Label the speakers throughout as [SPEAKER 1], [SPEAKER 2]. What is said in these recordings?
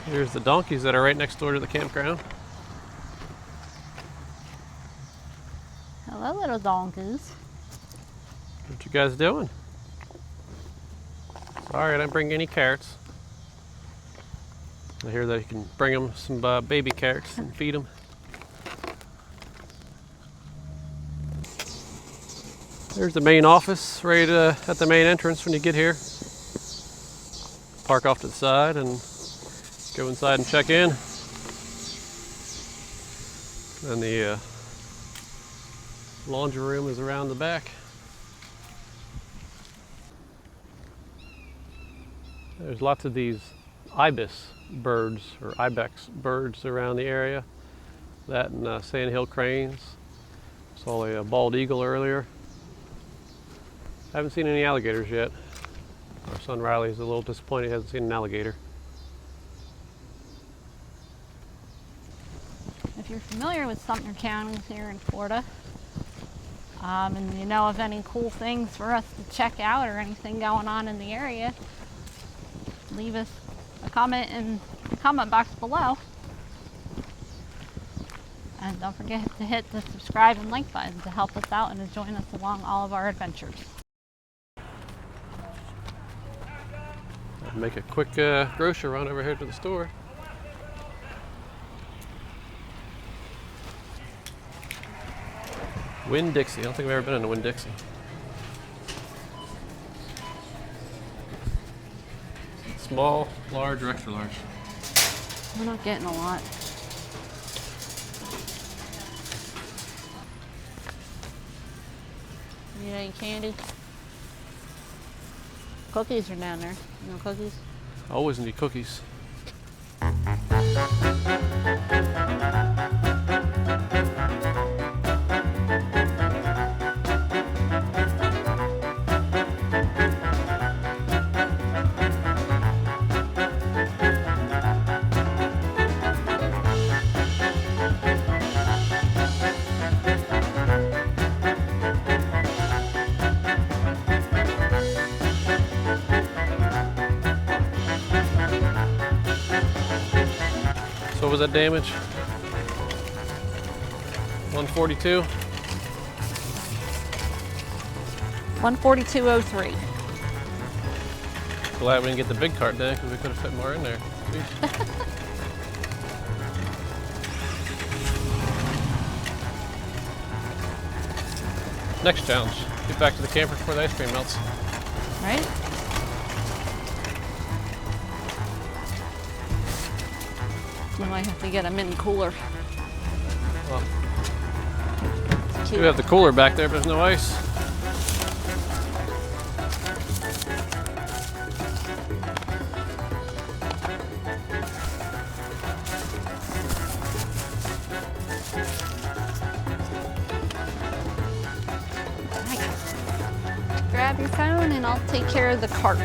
[SPEAKER 1] Here's the donkeys that are right next door to the campground.
[SPEAKER 2] Hello, little donkeys.
[SPEAKER 1] What you guys doing? Sorry, I didn't bring any carrots. I hear that you can bring them some baby carrots and feed them. There's the main office right at the main entrance when you get here. Park off to the side and go inside and check in. And the laundry room is around the back. There's lots of these ibis birds or ibex birds around the area. That and sandhill cranes. Saw a bald eagle earlier. Haven't seen any alligators yet. Our son Riley is a little disappointed he hasn't seen an alligator.
[SPEAKER 2] If you're familiar with Sumter County here in Florida, and you know of any cool things for us to check out or anything going on in the area, leave us a comment in the comment box below. And don't forget to hit the subscribe and like button to help us out and to join us along all of our adventures.
[SPEAKER 1] I'll make a quick grocery run over here to the store. Winn-Dixie. I don't think I've ever been in a Winn-Dixie. Small, large, or extra large?
[SPEAKER 2] We're not getting a lot. Need any candy? Cookies are down there. No cookies?
[SPEAKER 1] I always need cookies. So what was that damage? 142?
[SPEAKER 2] 142.03.
[SPEAKER 1] Glad we didn't get the big cart down because we could have fit more in there. Next challenge, get back to the camper before the ice cream melts.
[SPEAKER 2] Right? We might have to get a mini cooler.
[SPEAKER 1] Well, we have the cooler back there, but there's no ice.
[SPEAKER 2] Grab your phone and I'll take care of the cart.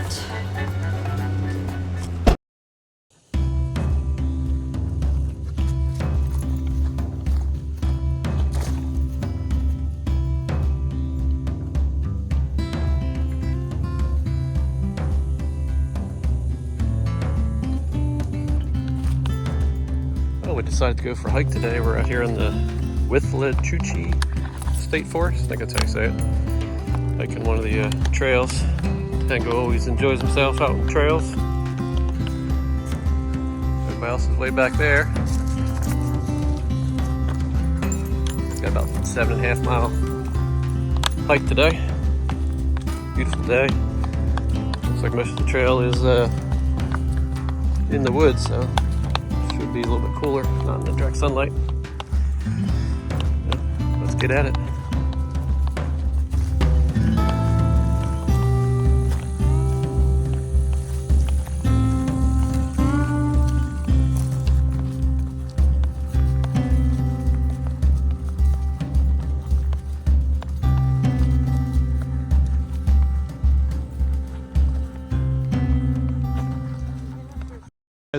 [SPEAKER 1] Well, we decided to go for a hike today. We're out here in the Withlacoochee State Forest, I think that's how you say it. Hiking one of the trails. Tango always enjoys himself out on the trails. Everybody else is way back there. Got about 7.5 mile hike today. Beautiful day. Looks like most of the trail is in the woods, so should be a little bit cooler, not in the direct sunlight. Yeah, let's get at it.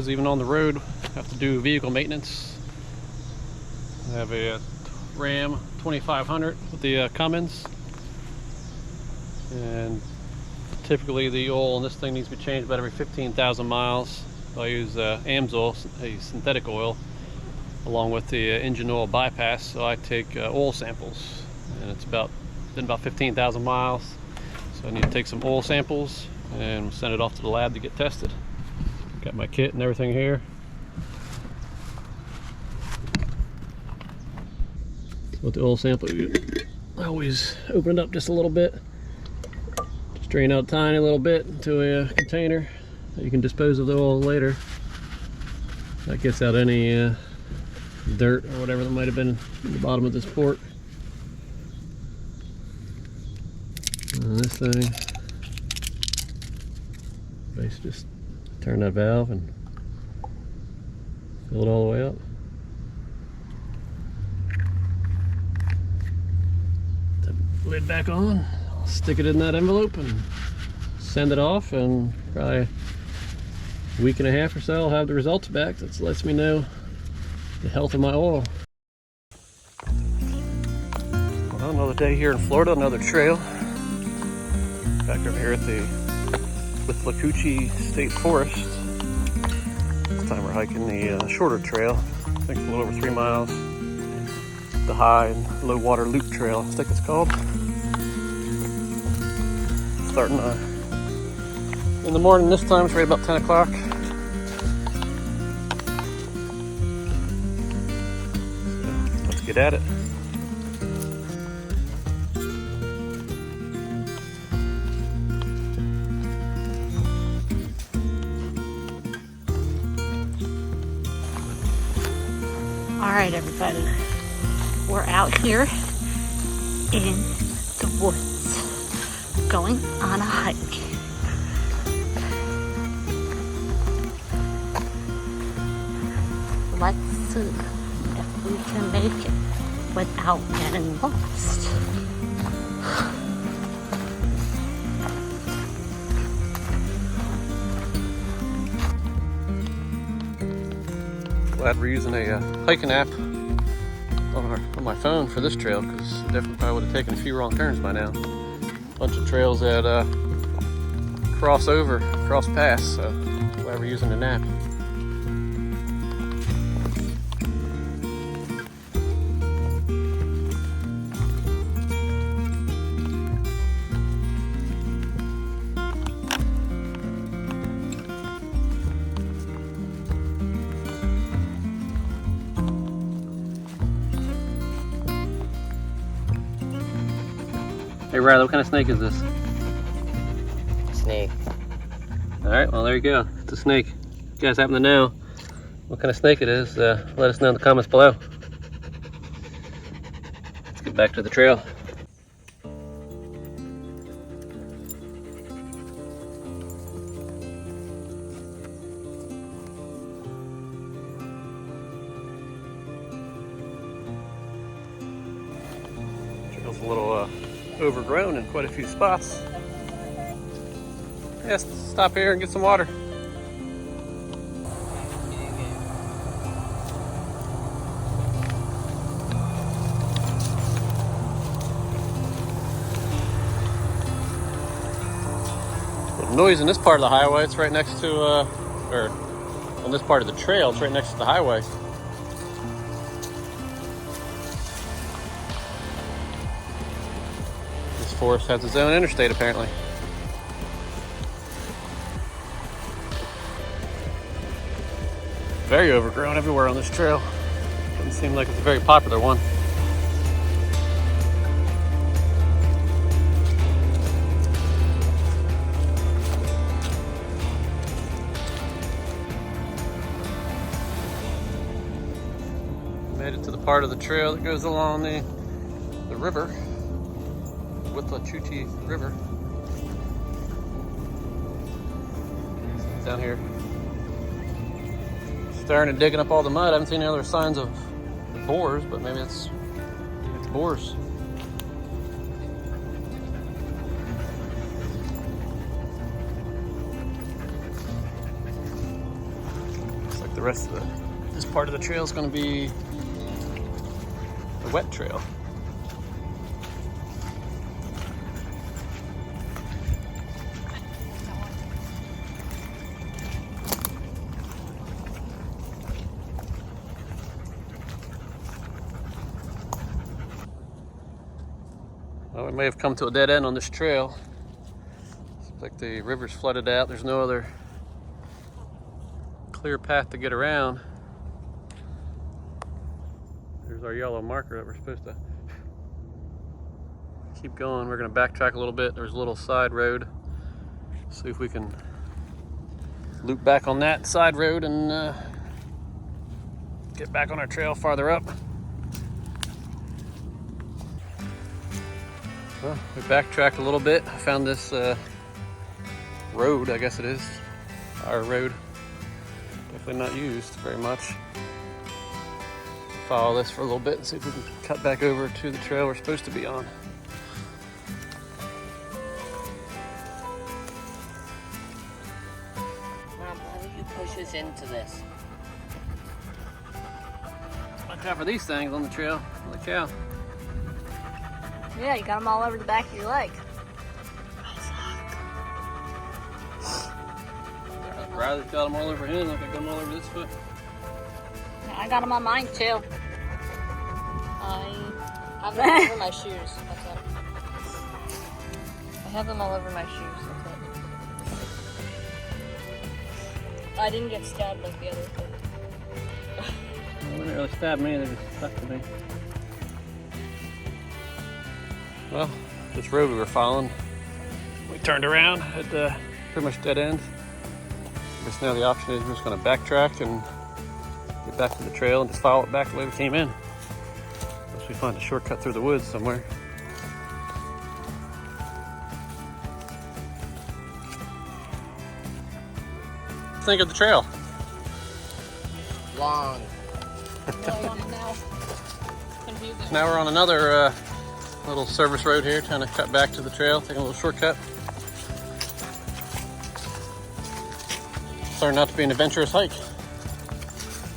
[SPEAKER 1] Even on the road, have to do vehicle maintenance. I have a RAM 2500 with the Cummins, and typically the oil on this thing needs to be changed about every 15,000 miles. So I use AMSOIL, a synthetic oil, along with the engine oil bypass. So I take oil samples, and it's been about 15,000 miles. So I need to take some oil samples and send it off to the lab to get tested. Got my kit and everything here. With the oil sample, I always open it up just a little bit. Just drain out a tiny little bit into a container that you can dispose of the oil later. That gets out any dirt or whatever that might have been in the bottom of this port. And this thing, basically just turn that valve and fill it all the way up. Lid back on, stick it in that envelope and send it off, and probably a week and a half or so I'll have the results back. That lets me know the health of my oil. Well, another day here in Florida, another trail. Back over here at the Withlacoochee State Forest. This time we're hiking the shorter trail. I think it's a little over 3 miles. The high and low water loop trail, I think it's called. Starting in the morning this time, it's right about 10 o'clock. So let's get at it.
[SPEAKER 2] All right, everybody. We're out here in the woods, going on a hike. Let's see if we can make it without getting lost.
[SPEAKER 1] Glad we're using a hiking app on my phone for this trail, because definitely probably would have taken a few wrong turns by now. Bunch of trails that cross pass, so glad we're using an app. Hey Riley, what kind of snake is this?
[SPEAKER 3] Snake.
[SPEAKER 1] Alright, well there you go. It's a snake. If you guys happen to know what kind of snake it is, let us know in the comments below. Let's get back to the trail. Trail's a little overgrown in quite a few spots. Yes, stop here and get some water. The noise in this part of the highway, it's right next to, or on this part of the trail, it's right next to the highway. This forest has its own interstate apparently. Very overgrown everywhere on this trail. Doesn't seem like it's a very popular one. Made it to the part of the trail that goes along the river, the Withlacoochee River. Down here, starting and digging up all the mud. I haven't seen any other signs of boars, but maybe it's boars. Looks like the rest of this part of the trail is going to be the wet trail. Well, we may have come to a dead end on this trail. Looks like the river's flooded out. There's no other clear path to get around. There's our yellow marker that we're supposed to keep going. We're going to backtrack a little bit. There's a little side road. See if we can loop back on that side road and get back on our trail farther up. Well, we backtracked a little bit. I found this road, I guess it is, our road. Definitely not used very much. Follow this for a little bit and see if we can cut back over to the trail we're supposed to be on.
[SPEAKER 3] Mom, how did you push us into this?
[SPEAKER 1] Watch out for these things on the trail. Holy cow.
[SPEAKER 2] Yeah, you got them all over the back of your leg.
[SPEAKER 1] Riley's got them all over him, like I got them all over this foot.
[SPEAKER 2] I got them on mine too.
[SPEAKER 3] I have them all over my shoes. That's it. I have them all over my shoes. That's it. I didn't get stabbed like the other thing.
[SPEAKER 1] They didn't really stab me, they just stuck to me. Well, this road we were following, we turned around at pretty much dead end. I guess now the option is we're just going to backtrack and get back to the trail and just follow it back the way we came in. Unless we find a shortcut through the woods somewhere. Think of the trail.
[SPEAKER 3] Long.
[SPEAKER 1] Now we're on another little service road here, trying to cut back to the trail, taking a little shortcut. Starting out to be an adventurous hike.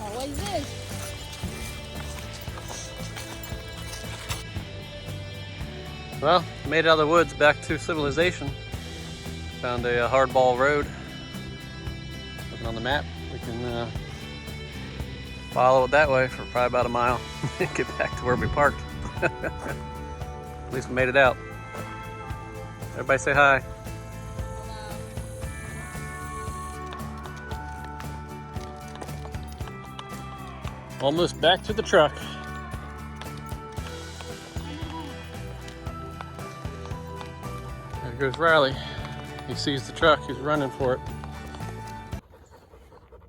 [SPEAKER 2] Always is.
[SPEAKER 1] Well, made it out of the woods back to civilization. Found a hardball road. Looking on the map, we can follow it that way for probably about a mile and get back to where we parked. At least we made it out. Everybody say hi. Almost back to the truck. There goes Riley. He sees the truck, he's running for it.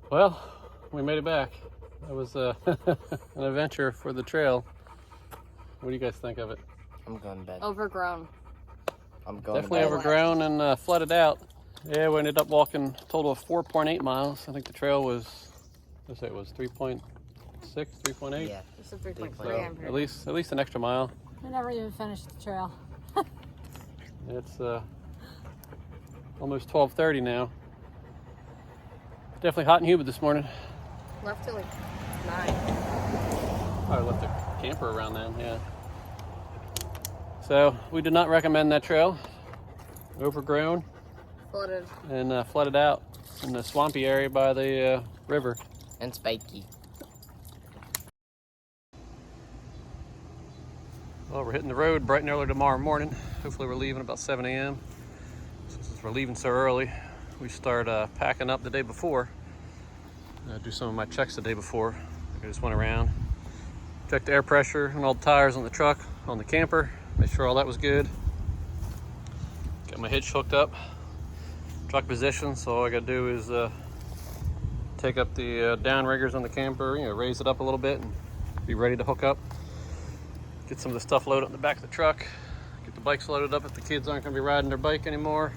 [SPEAKER 1] Well, we made it back. That was an adventure for the trail. What do you guys think of it?
[SPEAKER 3] I'm going to bed.
[SPEAKER 2] Overgrown.
[SPEAKER 3] I'm going
[SPEAKER 1] Definitely
[SPEAKER 3] to bed.
[SPEAKER 1] overgrown and flooded out. Yeah, we ended up walking a total of 4.8 miles. I think the trail was, let's say it was 3.6, 3.8.
[SPEAKER 3] Yeah.
[SPEAKER 2] It's a 3.3.
[SPEAKER 1] So at least an extra mile.
[SPEAKER 2] We never even finished the trail.
[SPEAKER 1] It's almost 12:30 now. Definitely hot and humid this morning.
[SPEAKER 3] Left till like 9.
[SPEAKER 1] Probably left the camper around then, yeah. So we did not recommend that trail. Overgrown
[SPEAKER 3] Flooded.
[SPEAKER 1] and flooded out in the swampy area by the river.
[SPEAKER 3] And spiky.
[SPEAKER 1] Well, we're hitting the road bright and early tomorrow morning. Hopefully we're leaving about 7 a.m. Since we're leaving so early, we start packing up the day before. Do some of my checks the day before. I just went around, checked the air pressure and all the tires on the truck, on the camper, made sure all that was good. Got my hitch hooked up, truck position, so all I gotta do is take up the downriggers on the camper, raise it up a little bit and be ready to hook up. Get some of the stuff loaded on the back of the truck, get the bikes loaded up if the kids aren't gonna be riding their bike anymore.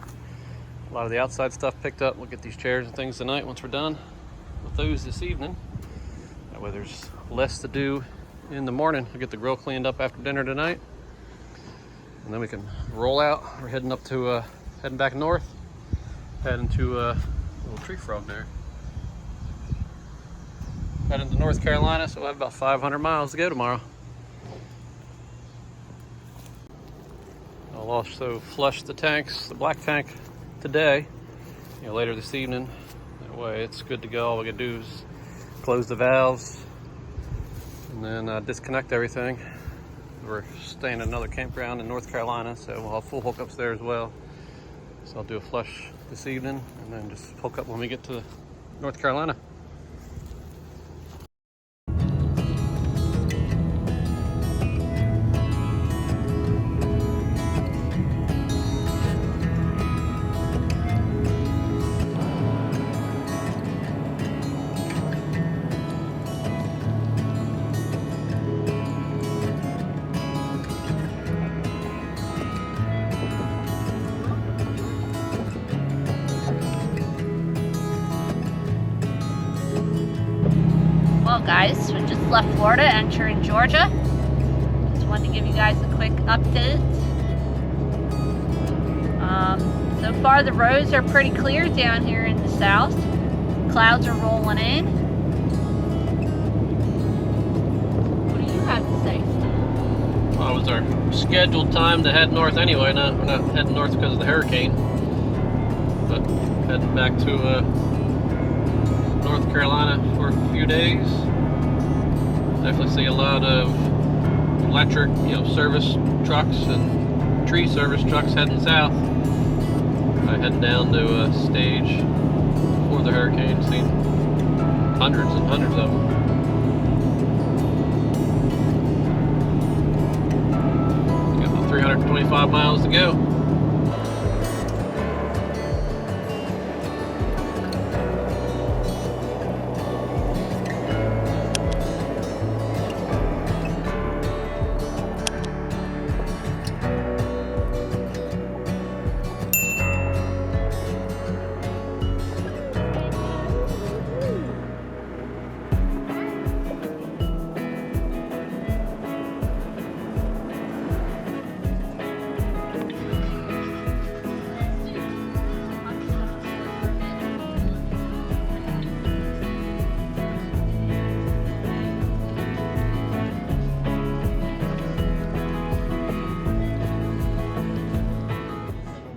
[SPEAKER 1] A lot of the outside stuff picked up. We'll get these chairs and things tonight once we're done with those this evening. That way there's less to do in the morning. I'll get the grill cleaned up after dinner tonight. And then we can roll out. We're heading up to, heading back north. Heading to a little tree frog there. Heading to North Carolina, so we'll have about 500 miles to go tomorrow. I'll also flush the tanks, the black tank today, later this evening. That way it's good to go. All we gotta do is close the valves and then disconnect everything. We're staying at another campground in North Carolina, so we'll have full hookups there as well. So I'll do a flush this evening and then just hook up when we get to North Carolina.
[SPEAKER 2] Well guys, we just left Florida, entering Georgia. Just wanted to give you guys a quick update. So far the roads are pretty clear down here in the south. Clouds are rolling in. What do you have to say, Steve?
[SPEAKER 1] Well, it was our scheduled time to head north anyway. We're not heading north because of the hurricane, but heading back to North Carolina for a few days. Definitely see a lot of electric, service trucks and tree service trucks heading south. Heading down to Stage before the hurricane. Seen hundreds and hundreds of them. Got about 325 miles to go.